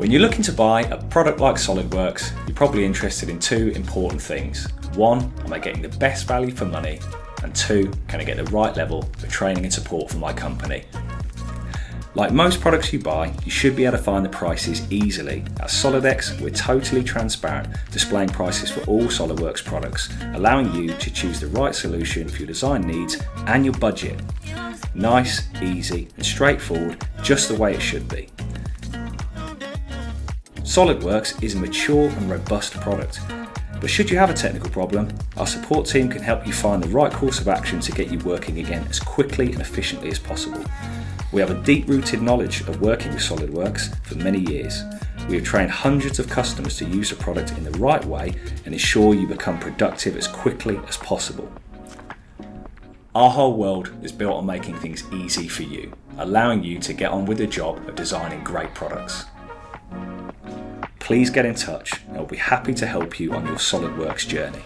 When you're looking to buy a product like SolidWorks, you're probably interested in two important things. One, am I getting the best value for money? And two, can I get the right level of training and support for my company? Like most products you buy, you should be able to find the prices easily. At SolidX, we're totally transparent, displaying prices for all SolidWorks products, allowing you to choose the right solution for your design needs and your budget. Nice, easy, and straightforward, just the way it should be. SolidWorks is a mature and robust product, but should you have a technical problem, our support team can help you find the right course of action to get you working again as quickly and efficiently as possible. We have a deep-rooted knowledge of working with SolidWorks for many years. We have trained hundreds of customers to use the product in the right way and ensure you become productive as quickly as possible. Our whole world is built on making things easy for you, allowing you to get on with the job of designing great products. Please get in touch and I'll be happy to help you on your SolidWorks journey.